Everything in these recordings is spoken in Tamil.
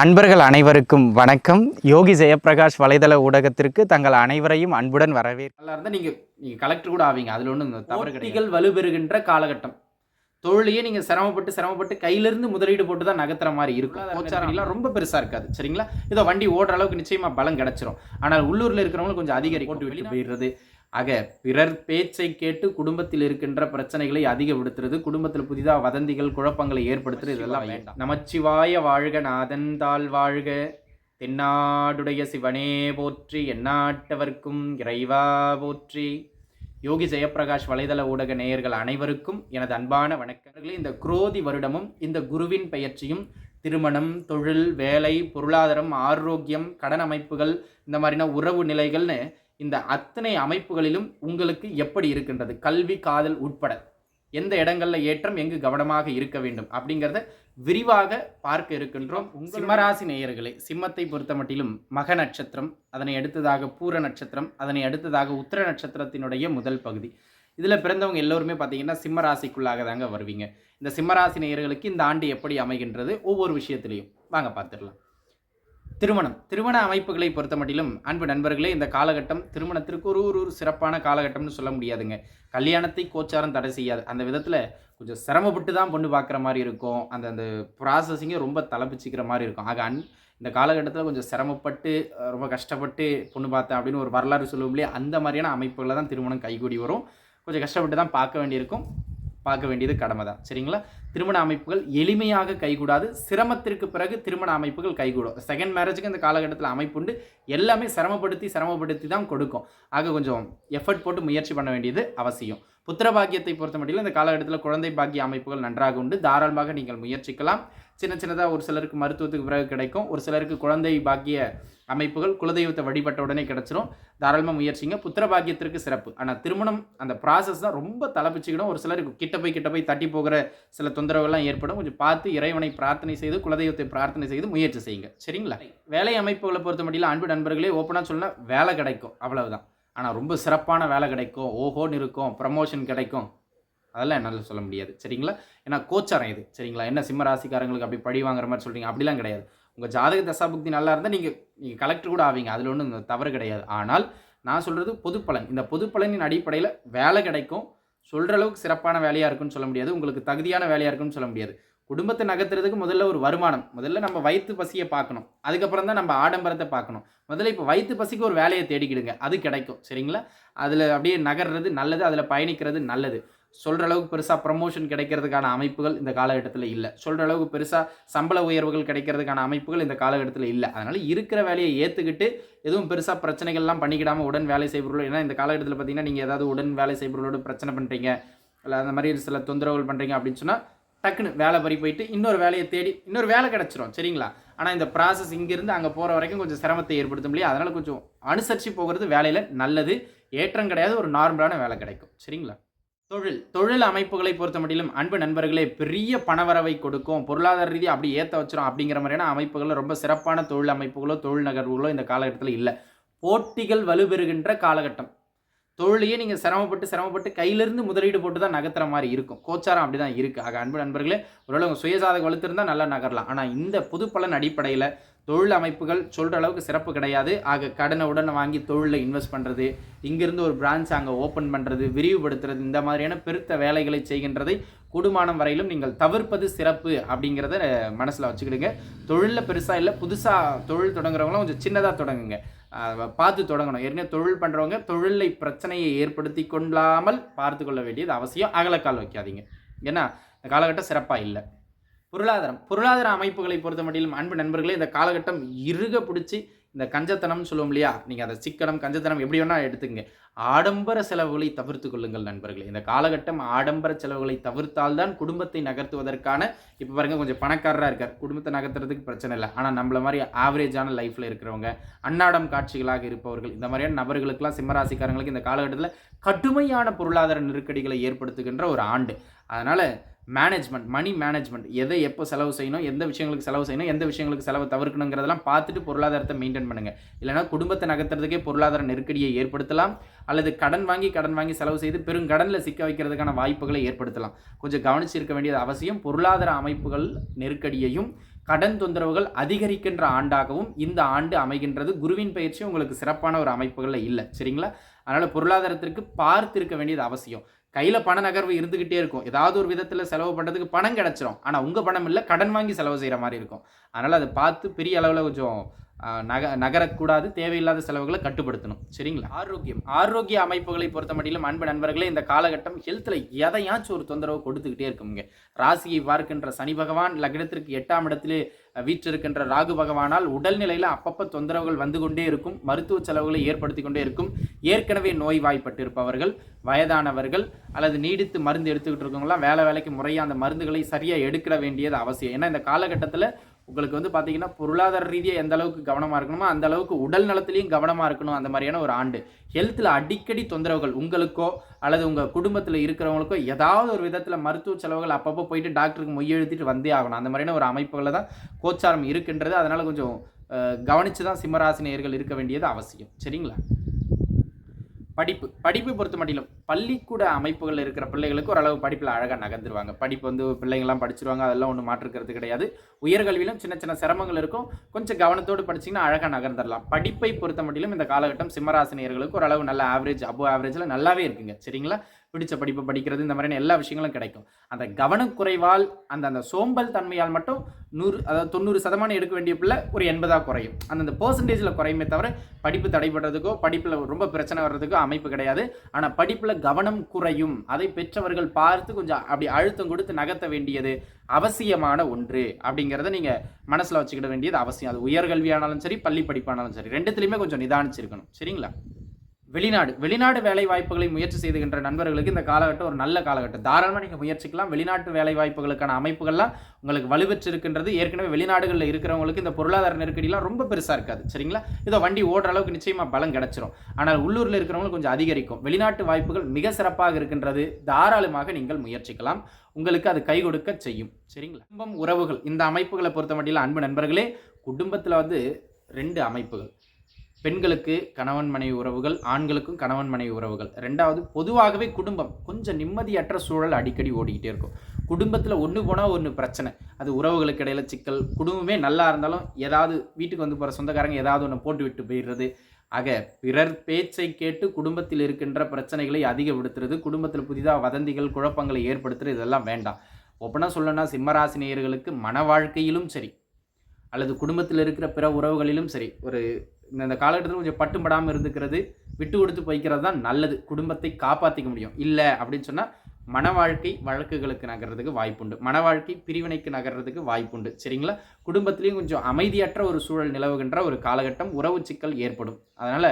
அன்பர்கள் அனைவருக்கும் வணக்கம். யோகி ஜெயப்பிரகாஷ் வலைதள ஊடகத்திற்கு தங்கள் அனைவரையும் அன்புடன் வரவேற்கிறேன். நல்லா இருந்தால் நீங்கள் கலெக்டர் கூட ஆவீங்க, அதில் ஒன்றும் தவறு கிடையாது. வலுப்பெறுகின்ற காலகட்டம். தொழிலையே நீங்கள் சிரமப்பட்டு கையிலிருந்து முதலீடு போட்டு தான் நகர்த்துற மாதிரி இருக்கும். கோச்சாரம்லாம் ரொம்ப பெருசாக இருக்காது, சரிங்களா? இதோ வண்டி ஓடுற அளவுக்கு நிச்சயமாக பலம் கிடச்சிரும். ஆனால் உள்ளூரில் இருக்கிறவங்களும் கொஞ்சம் அதிகரிக்கும், போட்டு வெளியே போயிடுறது. ஆக பிறர் பேச்சை கேட்டு குடும்பத்தில் இருக்கின்ற பிரச்சனைகளை அதிகப்படுத்துறது, குடும்பத்தில் புதிதாக வதந்திகள் குழப்பங்களை ஏற்படுத்துறது, இதெல்லாம் வேண்டாம். நமச்சிவாய வாழ்க, நாதன் தாள் வாழ்க, தென்னாடுடைய சிவனே போற்றி, எந்நாட்டவர்க்கும் இறைவா போற்றி. யோகி ஜெயப்பிரகாஷ் வலைதள ஊடக நேயர்கள் அனைவருக்கும் எனது அன்பான வணக்கங்களே. இந்த குரோதி வருடமும் இந்த குருவின் பெயர்ச்சியும் திருமணம், தொழில், வேலை, பொருளாதாரம், ஆரோக்கியம், கடன் அமைப்புகள், இந்த மாதிரினா உறவு நிலைகள்னு இந்த அத்தனை அமைப்புகளிலும் உங்களுக்கு எப்படி இருக்கின்றது, கல்வி, காதல் உட்பட எந்த இடங்களில் ஏற்றம், எங்கு கவனமாக இருக்க வேண்டும் அப்படிங்கிறத விரிவாக பார்க்க இருக்கின்றோம். சிம்மராசி நேயர்களே, சிம்மத்தை பொறுத்த மட்டிலும் மக நட்சத்திரம், அதனை அடுத்ததாக பூர நட்சத்திரம், அதனை அடுத்ததாக உத்திர நட்சத்திரத்தினுடைய முதல் பகுதி. இதில் பிறந்தவங்க எல்லோருமே பார்த்தீங்கன்னா சிம்மராசிக்குள்ளாக தாங்க வருவீங்க. இந்த சிம்மராசி நேயர்களுக்கு இந்த ஆண்டு எப்படி அமைகின்றது ஒவ்வொரு விஷயத்திலையும் வாங்க பார்த்துடலாம். திருமண அமைப்புகளை பொறுத்த மட்டிலும் அன்பு நண்பர்களே, இந்த காலகட்டம் திருமணத்திற்கு ஒரு சிறப்பான காலகட்டம்னு சொல்ல முடியாதுங்க. கல்யாணத்தை கோச்சாரம் தடை செய்யாது. அந்த விதத்தில் கொஞ்சம் சிரமப்பட்டு தான் பொண்ணு பார்க்குற மாதிரி இருக்கும். அந்த ப்ராசஸிங்கை ரொம்ப தலைப்பிச்சிக்கிற மாதிரி இருக்கும். ஆக இந்த காலகட்டத்தில் கொஞ்சம் சிரமப்பட்டு ரொம்ப கஷ்டப்பட்டு பொண்ணு பார்த்தேன் அப்படின்னு ஒரு வரலாறு சொல்லுவோம் இல்லையா, அந்த மாதிரியான அமைப்புகளில் தான் திருமணம் கைகூடி வரும். கொஞ்சம் கஷ்டப்பட்டு தான் பார்க்க வேண்டியிருக்கும். பார்க்க வேண்டியது கடமை தான், சரிங்களா? திருமண அமைப்புகள் எளிமையாக கைகூடாது. சிரமத்திற்கு பிறகு திருமண அமைப்புகள் கைகூடும். செகண்ட் மேரேஜுக்கு இந்த காலகட்டத்தில் அமைப்புண்டு. எல்லாமே சிரமப்படுத்தி தான் கொடுக்கும். ஆக கொஞ்சம் எஃபர்ட் போட்டு முயற்சி பண்ண வேண்டியது அவசியம். புத்திர பாக்கியத்தை பொறுத்த மட்டும் இந்த காலகட்டத்தில் குழந்தை பாக்கிய அமைப்புகள் நன்றாக உண்டு. தாராளமாக நீங்கள் முயற்சிக்கலாம். சின்னதாக ஒரு சிலருக்கு மருத்துவத்துக்கு பிறகு கிடைக்கும். ஒரு சிலருக்கு குழந்தை பாக்கிய அமைப்புகள் குலதெய்வத்தை வழிபட்ட உடனே கிடச்சிரும். தாராளமாக முயற்சிங்க. புத்திர பாக்கியத்திற்கு சிறப்பு. ஆனால் திருமணம் அந்த ப்ராசஸ் தான் ரொம்ப தலைப்பிச்சுக்கணும். ஒரு சிலருக்கு கிட்ட போய் தட்டி போகிற சில தொந்தரவுகள்லாம் ஏற்படும். கொஞ்சம் பார்த்து இறைவனை பிரார்த்தனை செய்து, குலதெய்வத்தை பிரார்த்தனை செய்து முயற்சி செய்யுங்க, சரிங்களா? வேலை அமைப்புகளை பொறுத்த மட்டும் அன்பு நண்பர்களே, ஓப்பனாக சொன்னா வேலை கிடைக்கும், அவ்வளவுதான். ஆனால் ரொம்ப சிறப்பான வேலை கிடைக்கும், ஓஹோன்னு இருக்கும், ப்ரமோஷன் கிடைக்கும், அதெல்லாம் என்னால் சொல்ல முடியாது, சரிங்களா? ஏன்னா கோச்சாரம் இது, சரிங்களா? என்ன சிம்மராசிக்காரங்களுக்கு அப்படி பழி வாங்குற மாதிரி சொல்கிறீங்க, அப்படிலாம் கிடையாது. உங்கள் ஜாதக தசாபுக்தி நல்லா இருந்தால் நீங்கள் கலெக்டர் கூட ஆவீங்க, அதில் ஒன்றும் தவறு கிடையாது. ஆனால் நான் சொல்கிறது பொதுப்பலன். இந்த பொதுப்பலனின் அடிப்படையில் வேலை கிடைக்கும். சொல்கிற அளவுக்கு சிறப்பான வேலையாக இருக்குன்னு சொல்ல முடியாது, உங்களுக்கு தகுதியான வேலையாக இருக்குன்னு சொல்ல முடியாது. குடும்பத்தை நகர்த்துறதுக்கு முதல்ல ஒரு வருமானம், முதல்ல நம்ம வயிற்று பசியை பார்க்கணும், அதுக்கப்புறம் தான் நம்ம ஆடம்பரத்தை பார்க்கணும். முதல்ல இப்போ வயிற்று பசிக்கு ஒரு வேலையை தேடிக்கிடுங்க, அது கிடைக்கும், சரிங்களா? அதில் அப்படியே நகர்றது நல்லது, அதில் பயணிக்கிறது நல்லது. சொல்கிற அளவுக்கு பெருசாக ப்ரமோஷன் கிடைக்கிறதுக்கான அமைப்புகள் இந்த காலகட்டத்தில் இல்லை. சொல்கிற அளவுக்கு பெருசாக சம்பள உயர்வுகள் கிடைக்கிறதுக்கான அமைப்புகள் இந்த காலகட்டத்தில் இல்லை. அதனால் இருக்கிற வேலையை ஏற்றுக்கிட்டு எதுவும் பெருசாக பிரச்சனைகள்லாம் பண்ணிக்கிடாமல் உடன் வேலை செய்பவர்கள், ஏன்னா இந்த காலகட்டத்தில் பார்த்தீங்கன்னா நீங்கள் ஏதாவது உடன் வேலை செய்பவர்களோடு பிரச்சனை பண்ணுறீங்க, இல்லை அந்த மாதிரி சில தொந்தரவுகள் பண்ணுறீங்க அப்படின்னு சொன்னால் டக்குன்னு வேலை பறி போயிட்டு இன்னொரு வேலையை தேடி இன்னொரு வேலை கிடச்சிரும், சரிங்களா? ஆனால் இந்த ப்ராசஸ் இங்கேருந்து அங்கே போகிற வரைக்கும் கொஞ்சம் சிரமத்தை ஏற்படுத்தும் இல்லையா? அதனால் கொஞ்சம் அனுசரித்து போகிறது வேலையில் நல்லது. ஏற்றம் கிடையாது, ஒரு நார்மலான வேலை கிடைக்கும், சரிங்களா? தொழில் அமைப்புகளை பொறுத்த மட்டிலும் அன்பு நண்பர்களே, பெரிய பணவரவை கொடுக்கும், பொருளாதார ரீதியாக அப்படி ஏற்ற வச்சிரும் அப்படிங்கிற மாதிரியான அமைப்புகளில் ரொம்ப சிறப்பான தொழில் அமைப்புகளோ தொழில் நகர்வுகளோ இந்த காலகட்டத்தில் இல்லை. போட்டிகள் வலுப்பெறுகின்ற காலகட்டம். தொழிலையே நீங்கள் சிரமப்பட்டு கையிலிருந்து முதலீடு போட்டு தான் நகர்த்துற மாதிரி இருக்கும். கோச்சாரம் அப்படி தான் இருக்குது. ஆக அன்பு நண்பர்களே, ஒருவேளை உங்கள் சுயசாதகம் வலுத்திருந்தால் நல்லா நகரலாம். ஆனால் இந்த புது பலன் அடிப்படையில் தொழில் அமைப்புகள் சொல்கிற அளவுக்கு சிறப்பு கிடையாது. ஆக கடனை உடனே வாங்கி தொழிலில் இன்வெஸ்ட் பண்ணுறது, இங்கிருந்து ஒரு பிரான்ச் அங்கே ஓப்பன் பண்ணுறது, விரிவுபடுத்துறது, இந்த மாதிரியான பெருத்த வேலைகளை செய்கின்றதை கூடுமானம் வரையிலும் நீங்கள் தவிர்ப்பது சிறப்பு அப்படிங்கிறத மனசில் வச்சுக்கிடுங்க. தொழிலில் பெருசாக இல்லை, புதுசாக தொழில் தொடங்குறவங்களாம் கொஞ்சம் சின்னதாக தொடங்குங்க, பார்த்து தொடங்கணும். ஏற்கனவே தொழில் பண்ணுறவங்க தொழிலை பிரச்சனையை ஏற்படுத்தி கொள்ளாமல் பார்த்து கொள்ள வேண்டியது அவசியம். அகலக்கால் வைக்காதீங்க, ஏன்னா இந்த காலகட்டம் சிறப்பாக இல்லை. பொருளாதார அமைப்புகளை பொறுத்த மட்டிலும் அன்பு நண்பர்களே, இந்த காலகட்டம் இறுக பிடிச்சி இந்த கஞ்சத்தனம்னு சொல்லுவோம் இல்லையா, நீங்கள் அதை சிக்கனம் கஞ்சத்தனம் எப்படி வேணால் எடுத்துங்க. ஆடம்பர செலவுகளை தவிர்த்து கொள்ளுங்கள் நண்பர்களே. இந்த காலகட்டம் ஆடம்பர செலவுகளை தவிர்த்தால்தான் குடும்பத்தை நகர்த்துவதற்கான, இப்போ பாருங்கள் கொஞ்சம் பணக்காரராக இருக்கார், குடும்பத்தை நகர்த்துறதுக்கு பிரச்சனை இல்லை. ஆனால் நம்மள மாதிரி ஆவரேஜான லைஃப்பில் இருக்கிறவங்க, அன்னாடம் காட்சிகளாக இருப்பவர்கள், இந்த மாதிரியான நபர்களுக்கெல்லாம் சிம்மராசிக்காரங்களுக்கு இந்த காலகட்டத்தில் கடுமையான பொருளாதார நெருக்கடிகளை ஏற்படுத்துகின்ற ஒரு ஆண்டு. அதனால் மணி மேனேஜ்மெண்ட், எதை எப்போ செலவு செய்யணும், எந்த விஷயங்களுக்கு செலவு செய்யணும், எந்த விஷயங்களுக்கு செலவு தவிர்க்கணுங்கிறதெல்லாம் பார்த்துட்டு பொருளாதாரத்தை மெயின்டைன் பண்ணுங்கள். இல்லைனா குடும்பத்தை நகர்த்துறதுக்கே பொருளாதார நெருக்கடியை ஏற்படுத்தலாம், அல்லது கடன் வாங்கி செலவு செய்து பெருங்கடனில் சிக்க வைக்கிறதுக்கான வாய்ப்புகளை ஏற்படுத்தலாம். கொஞ்சம் கவனிச்சு இருக்க வேண்டியது அவசியம். பொருளாதார அமைப்புகள் நெருக்கடியையும் கடன் தொந்தரவுகள் அதிகரிக்கின்ற ஆண்டாகவும் இந்த ஆண்டு அமைகின்றது. குருவின் பயிற்சி உங்களுக்கு சிறப்பான ஒரு அமைப்புகளில் இல்லை, சரிங்களா? அதனால் பொருளாதாரத்திற்கு பார்த்து இருக்க வேண்டியது அவசியம். கையில் பண நகர்வு இருந்துக்கிட்டே இருக்கும். ஏதாவது ஒரு விதத்தில் செலவு பண்ணுறதுக்கு பணம் கிடச்சிரும். ஆனால் உங்கள் பணம் இல்லை, கடன் வாங்கி செலவு செய்கிற மாதிரி இருக்கும். அதனால் அதை பார்த்து பெரிய அளவில் கொஞ்சம் நகரக்கூடாது. தேவையில்லாத செலவுகளை கட்டுப்படுத்தணும், சரிங்களா? ஆரோக்கிய அமைப்புகளை பொறுத்த மட்டிலும் அன்பு நண்பர்களே, இந்த காலகட்டம் ஹெல்த்தில் எதையாச்சும் ஒரு தொந்தரவு கொடுத்துக்கிட்டே இருக்குங்க. ராசியை பார்க்கின்ற சனி பகவான், லக்னத்திற்கு 8ஆம் இடத்திலே வீற்றிருக்கின்ற ராகு பகவானால் உடல்நிலையில் அப்பப்போ தொந்தரவுகள் வந்து கொண்டே இருக்கும். மருத்துவ செலவுகளை ஏற்படுத்தி கொண்டே இருக்கும். ஏற்கனவே நோய்வாய்ப்பட்டிருப்பவர்கள், வயதானவர்கள் அல்லது நீடித்து மருந்து எடுத்துக்கிட்டு இருக்கவங்களாம் வேலைக்கு முறையாக அந்த மருந்துகளை சரியாக எடுக்க வேண்டியது அவசியம். ஏன்னா இந்த காலகட்டத்தில் உங்களுக்கு வந்து பார்த்தீங்கன்னா பொருளாதார ரீதியாக எந்த அளவுக்கு கவனமாக இருக்கணுமோ அந்த அளவுக்கு உடல் நலத்திலையும் கவனமாக இருக்கணும். அந்த மாதிரியான ஒரு ஆண்டு. ஹெல்த்தில் அடிக்கடி தொந்தரவுகள் உங்களுக்கோ அல்லது உங்கள் குடும்பத்தில் இருக்கிறவங்களுக்கோ ஏதாவது ஒரு விதத்தில் மருத்துவ செலவுகள் அப்பப்போ போயிட்டு டாக்டருக்கு மொய் எழுதிட்டு வந்தே ஆகணும். அந்த மாதிரியான ஒரு அமைப்புகளில் தான் கோச்சாரம் இருக்கின்றது. அதனால் கொஞ்சம் கவனித்து தான் சிம்மராசினியர்கள் இருக்க வேண்டியது அவசியம், சரிங்களா? படிப்பு பொறுத்த மட்டிலும் பள்ளிக்கூட அமைப்புகள் இருக்கிற பிள்ளைகளுக்கு ஓரளவு படிப்பில் அழகாக நகர்ந்துருவாங்க. படிப்பு வந்து பிள்ளைங்கள்லாம் படிச்சிருவாங்க, அதெல்லாம் ஒன்றும் மாற்றுக்கிறது கிடையாது. உயர்கல்வியிலும் சின்ன சின்ன சிரமங்கள் இருக்கும். கொஞ்சம் கவனத்தோடு படிச்சிங்கன்னா அழகாக நகர்ந்துடலாம். படிப்பை பொறுத்த மட்டிலும் இந்த காலகட்டம் சிம்மராசினியர்களுக்கு ஓரளவு நல்ல அபோவ் ஆவரேஜில் நல்லாவே இருக்குங்க, சரிங்களா? பிடிச்ச படிப்பு படிக்கிறது, இந்த மாதிரியான எல்லா விஷயங்களும் கிடைக்கும். அந்த கவனக்குறைவால் அந்த சோம்பல் தன்மையால் மட்டும் 90% எடுக்க வேண்டிய பிள்ளை ஒரு 80 குறையும். அந்த பெர்சன்டேஜில் குறையுமே தவிர படிப்பு தடைபடுறதுக்கோ படிப்பில் ரொம்ப பிரச்சனை வர்றதுக்கோ அமைப்பு கிடையாது. ஆனால் படிப்பில் கவனம் குறையும். அதை பெற்றவர்கள் பார்த்து கொஞ்சம் அப்படி அழுத்தம் கொடுத்து நகர்த்த வேண்டியது அவசியமான ஒன்று அப்படிங்கிறத நீங்கள் மனசில் வச்சுக்கிட வேண்டியது அவசியம். அது உயர்கல்வியானாலும் சரி, பள்ளி படிப்பானாலும் சரி, ரெண்டுத்துலையுமே கொஞ்சம் நிதானிச்சிருக்கணும், சரிங்களா? வெளிநாடு வேலை வாய்ப்புகளை முயற்சி செய்துகின்ற நண்பர்களுக்கு இந்த காலகட்டம் ஒரு நல்ல காலகட்டம். தாராளமாக நீங்கள் முயற்சிக்கலாம். வெளிநாட்டு வேலை வாய்ப்புகளுக்கான அமைப்புகள்லாம் உங்களுக்கு வலுப்பெற்று இருக்கின்றது. ஏற்கனவே வெளிநாடுகளில் இருக்கிறவங்களுக்கு இந்த பொருளாதார நெருக்கடிலாம் ரொம்ப பெருசாக இருக்காது, சரிங்களா? இதோ வண்டி ஓடுற அளவுக்கு நிச்சயமாக பலம் கிடைச்சிரும். ஆனால் உள்ளூரில் இருக்கிறவங்களுக்கு கொஞ்சம் அதிகரிக்கும். வெளிநாட்டு வாய்ப்புகள் மிக சிறப்பாக இருக்கின்றது. தாராளமாக நீங்கள் முயற்சிக்கலாம். உங்களுக்கு அது கை கொடுக்க செய்யும், சரிங்களா? குடும்பம், உறவுகள், இந்த அமைப்புகளை பொறுத்த மட்டும் அன்பு நண்பர்களே, குடும்பத்தில் வந்து 2 அமைப்புகள். பெண்களுக்கு கணவன் மனைவி உறவுகள், ஆண்களுக்கும் கணவன் மனைவி உறவுகள். 2வது பொதுவாகவே குடும்பம் கொஞ்சம் நிம்மதியற்ற சூழல் அடிக்கடி ஓடிக்கிட்டே இருக்கும். குடும்பத்தில் ஒன்று போனால் ஒன்று பிரச்சனை. அது உறவுகளுக்கு இடையில சிக்கல். குடும்பமே நல்லா இருந்தாலும் ஏதாவது வீட்டுக்கு வந்து போகிற சொந்தக்காரங்க ஏதாவது ஒன்று போட்டு விட்டு போயிடுறது. ஆக பிறர் பேச்சை கேட்டு குடும்பத்தில் இருக்கின்ற பிரச்சனைகளை அதிகப்படுத்துறது, குடும்பத்தில் புதிதாக வதந்திகள், குழப்பங்களை ஏற்படுத்துறது, இதெல்லாம் வேண்டாம். ஒப்பனா சொல்லணும்னா சிம்மராசினியர்களுக்கு மன வாழ்க்கையிலும் சரி அல்லது குடும்பத்தில் இருக்கிற பிற உறவுகளிலும் சரி இந்த காலகட்டத்தில் கொஞ்சம் பட்டுப்படாமல் இருந்துக்கிறது, விட்டு கொடுத்து போய்க்கிறது தான் நல்லது. குடும்பத்தை காப்பாற்றிக்க முடியும். இல்லை அப்படின்னு சொன்னால் மன வாழ்க்கை வழக்குகளுக்கு நகர்றதுக்கு வாய்ப்புண்டு. மன வாழ்க்கை பிரிவினைக்கு நகர்றதுக்கு வாய்ப்புண்டு, சரிங்களா? குடும்பத்திலையும் கொஞ்சம் அமைதியற்ற ஒரு சூழல் நிலவுகின்ற ஒரு காலகட்டம். உறவு சிக்கல் ஏற்படும். அதனால்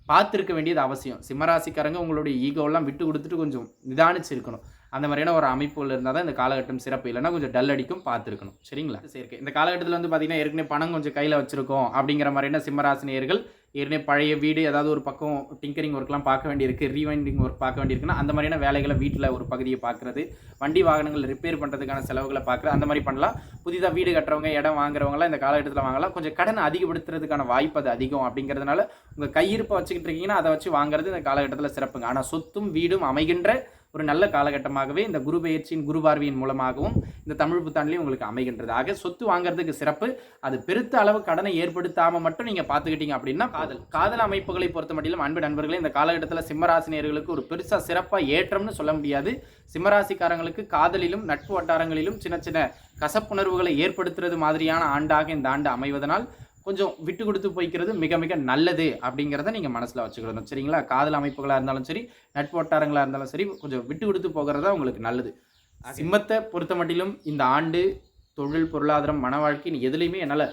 பார்த்துருக்க வேண்டியது அவசியம். சிம்மராசிக்காரங்க உங்களுடைய ஈகோவெல்லாம் விட்டு கொடுத்துட்டு கொஞ்சம் நிதானிச்சு இருக்கணும். அந்த மாதிரியான ஒரு அமைப்புகள் இருந்தால் தான் இந்த காலகட்டம் சிறப்பு. இல்லைன்னா கொஞ்சம் டல் அடிக்கும், பார்த்துருக்கணும், சரிங்களா? சேர்க்கை இந்த காலகட்டத்தில் வந்து பார்த்தீங்கன்னா ஏற்கனவே பணம் கொஞ்சம் கையில் வச்சுருக்கோம் அப்படிங்கிற மாதிரியான சிம்மராசினியர்கள் ஏற்கனவே பழைய வீடு ஏதாவது ஒரு பக்கம் டிங்கரிங் ஒர்க்லாம் பார்க்க வேண்டியிருக்கு, ரீவைண்டிங் ஒர்க் பார்க்க வேண்டியிருக்குன்னா அந்த மாதிரியான வேலைகளை வீட்டில் ஒரு பகுதியை பார்க்குறது, வண்டி வாகனங்கள் ரிப்பேர் பண்ணுறதுக்கான செலவுகளை பார்க்குறது, அந்த மாதிரி பண்ணலாம். புதிதாக வீடு கட்டுறவங்க, இடம் வாங்குறவங்களாம் இந்த காலகட்டத்தில் வாங்கலாம். கொஞ்சம் கடன் அதிகப்படுத்துறதுக்கான வாய்ப்பு அது அதிகம். அப்படிங்கிறதுனால உங்கள் கையிருப்பை வச்சுக்கிட்டு இருக்கீங்கன்னா அதை வச்சு வாங்குறது இந்த காலகட்டத்தில் சிறப்புங்க. ஆனால் சொத்தும் வீடும் அமைகின்ற ஒரு நல்ல காலகட்டமாகவே இந்த குரு பெயர்ச்சியின் குரு பார்வையின் மூலமாகவும் இந்த தமிழ் புத்தாண்டிலையும் உங்களுக்கு அமைகின்றது. ஆக சொத்து வாங்குறதுக்கு சிறப்பு. அது பெருத்த அளவு கடனை ஏற்படுத்தாமல் மட்டும் நீங்கள் பார்த்துக்கிட்டீங்க அப்படின்னா காதல் அமைப்புகளை பொறுத்த மட்டிலும் அன்பு நண்பர்களே, இந்த காலகட்டத்தில் சிம்மராசினியர்களுக்கு ஒரு பெருசாக சிறப்பாக ஏற்றம்னு சொல்ல முடியாது. சிம்மராசிக்காரங்களுக்கு காதலிலும் நட்பு வட்டாரங்களிலும் சின்ன சின்ன கசப்புணர்வுகளை ஏற்படுத்துறது மாதிரியான ஆண்டாக இந்த ஆண்டு அமைவதனால் கொஞ்சம் விட்டு கொடுத்து போய்க்கிறது மிக மிக நல்லது அப்படிங்கிறத நீங்கள் மனசில் வச்சுக்கணும், சரிங்களா? காதல் அமைப்புகளாக இருந்தாலும் சரி, நட்பு வட்டாரங்களாக இருந்தாலும் சரி, கொஞ்சம் விட்டு கொடுத்து போகிறதா உங்களுக்கு நல்லது. சிம்மத்தை பொறுத்த மட்டிலும் இந்த ஆண்டு தொழில், பொருளாதாரம், மன வாழ்க்கை எதுலேயுமே என்னால்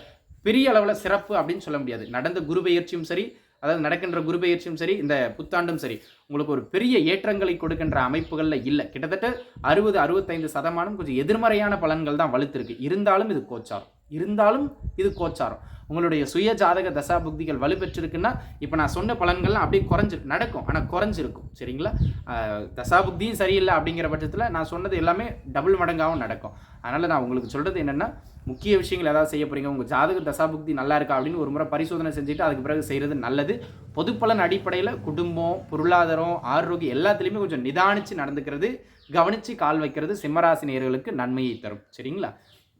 பெரிய அளவில் சிறப்பு அப்படின்னு சொல்ல முடியாது. நடந்த குரு பெயர்ச்சியும் சரி, அதாவது நடக்கின்ற குரு பெயர்ச்சியும் சரி, இந்த புத்தாண்டும் சரி, உங்களுக்கு ஒரு பெரிய ஏற்றங்களை கொடுக்கின்ற அமைப்புகளில் இல்லை. கிட்டத்தட்ட 60-65% கொஞ்சம் எதிர்மறையான பலன்கள் தான் வலுத்திருக்கு. இருந்தாலும் இது கோச்சாரம். உங்களுடைய சுய ஜாதக தசா புக்திகள் வலுப்பெற்றிருக்குன்னா இப்போ நான் சொன்ன பலன்கள்லாம் அப்படியே நடக்கும், ஆனால் குறைஞ்சிருக்கும், சரிங்களா? தசா புக்தியும் சரியில்லை அப்படிங்கிற பட்சத்தில் நான் சொன்னது எல்லாமே டபுள் மடங்காகவும் நடக்கும். அதனால் நான் உங்களுக்கு சொல்கிறது என்னென்னா, முக்கிய விஷயங்கள் ஏதாவது செய்ய போகிறீங்க, உங்கள் ஜாதக தசா புக்தி நல்லா இருக்கா அப்படின்னு ஒரு முறை பரிசோதனை செஞ்சுட்டு அதுக்கு பிறகு செய்கிறது நல்லது. பொதுப்பலன் அடிப்படையில் குடும்பம், பொருளாதாரம், ஆரோக்கியம் எல்லாத்துலேயுமே கொஞ்சம் நிதானித்து நடந்துக்கிறது, கவனித்து கால் வைக்கிறது சிம்மராசி நேயர்களுக்கு நன்மையை தரும், சரிங்களா?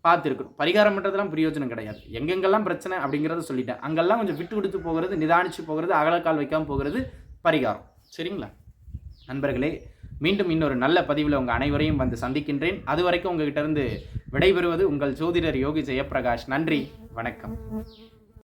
பார்த்துருக்கணும். பரிகாரம் பண்ணுறதுலாம் பிரயோஜனம் கிடையாது. எங்கெங்கெல்லாம் பிரச்சனை அப்படிங்கிறத சொல்லிட்டேன். அங்கெல்லாம் கொஞ்சம் விட்டு கொடுத்து போகிறது, நிதானித்து போகிறது, அகலக்கால் வைக்காமல் போகிறது பரிகாரம். சரிங்களா நண்பர்களே, மீண்டும் இன்னொரு நல்ல பதிவில் உங்கள் அனைவரையும் வந்து சந்திக்கின்றேன். அது வரைக்கும் உங்ககிட்ட இருந்து விடைபெறுவது உங்கள் ஜோதிடர் யோகி ஜெயப்பிரகாஷ். நன்றி, வணக்கம்.